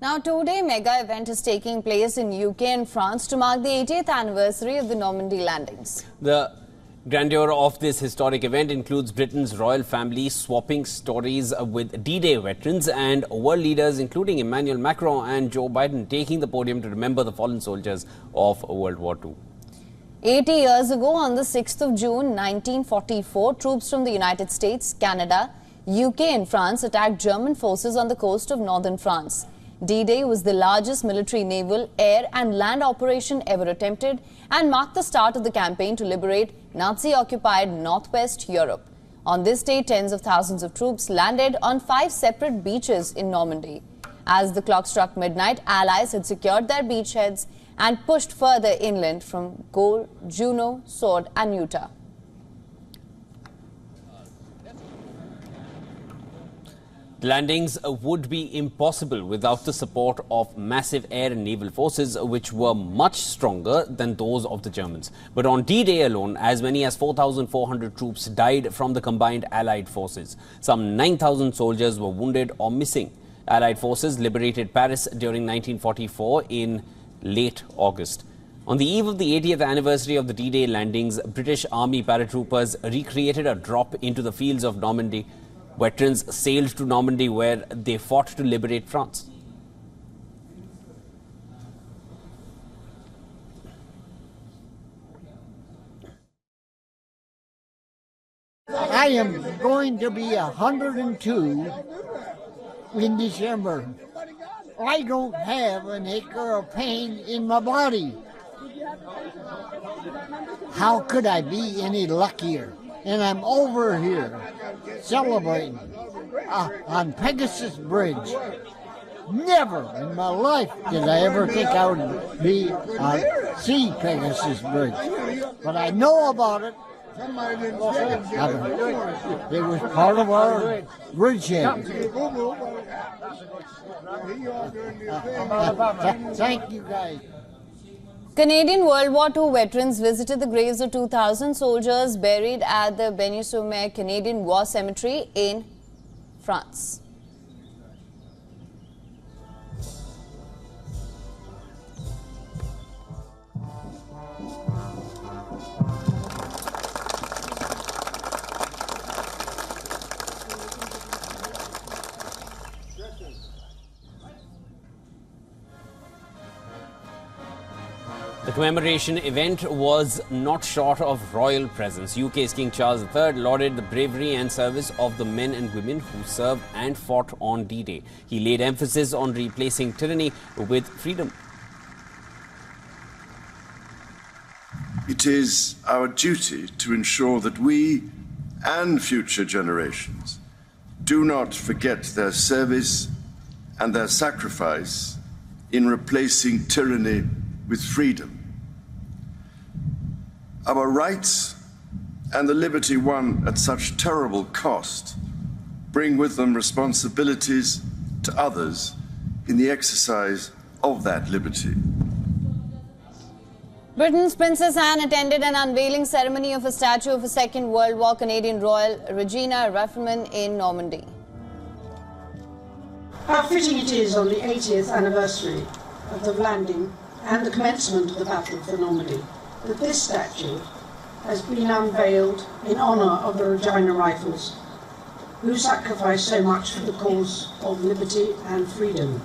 Now, two-day mega event is taking place in UK and France to mark the 80th anniversary of the Normandy landings. The grandeur of this historic event includes Britain's royal family swapping stories with D-Day veterans and world leaders including Emmanuel Macron and Joe Biden taking the podium to remember the fallen soldiers of World War II. 80 years ago, on the 6th of June 1944, troops from the United States, Canada, UK and France attacked German forces on the coast of northern France. D-Day was the largest military, naval, air and land operation ever attempted and marked the start of the campaign to liberate Nazi-occupied northwest Europe. On this day, tens of thousands of troops landed on 5 separate beaches in Normandy. As the clock struck midnight, Allies had secured their beachheads and pushed further inland from Goal, Juno, Sword and Utah. Landings would be impossible without the support of massive air and naval forces, which were much stronger than those of the Germans. But on D-Day alone, as many as 4,400 troops died from the combined Allied forces. Some 9,000 soldiers were wounded or missing. Allied forces liberated Paris during 1944 in late August. On the eve of the 80th anniversary of the D-Day landings, British Army paratroopers recreated a drop into the fields of Normandy. Veterans sailed to Normandy where they fought to liberate France. I am going to be 102 in December. I don't have an acre of pain in my body. How could I be any luckier? And I'm over here celebrating on Pegasus Bridge. Never in my life did I ever think I would be see Pegasus Bridge. But I know about it. It was part of our bridgehead. Thank you guys. Canadian World War II veterans visited the graves of 2,000 soldiers buried at the Beny-sur-Mer Canadian War Cemetery in France. The commemoration event was not short of royal presence. UK's King Charles III lauded the bravery and service of the men and women who served and fought on D-Day. He laid emphasis on replacing tyranny with freedom. It is our duty to ensure that we and future generations do not forget their service and their sacrifice in replacing tyranny with freedom. Our rights and the liberty won at such terrible cost bring with them responsibilities to others in the exercise of that liberty. Britain's Princess Anne attended an unveiling ceremony of a statue of a Second World War Canadian Royal Regina Rafferman in Normandy. How fitting it is on the 80th anniversary of the landing and the commencement of the Battle for Normandy that this statue has been unveiled in honour of the Regina Rifles, who sacrificed so much for the cause of liberty and freedom.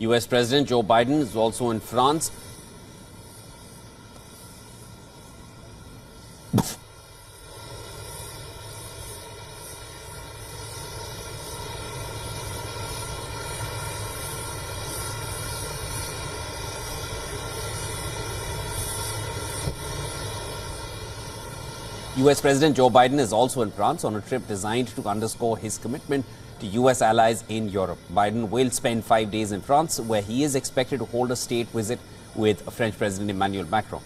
US President Joe Biden is also in France. US President Joe Biden is also in France on a trip designed to underscore his commitment to US allies in Europe. Biden will spend 5 days in France, where he is expected to hold a state visit with French President Emmanuel Macron.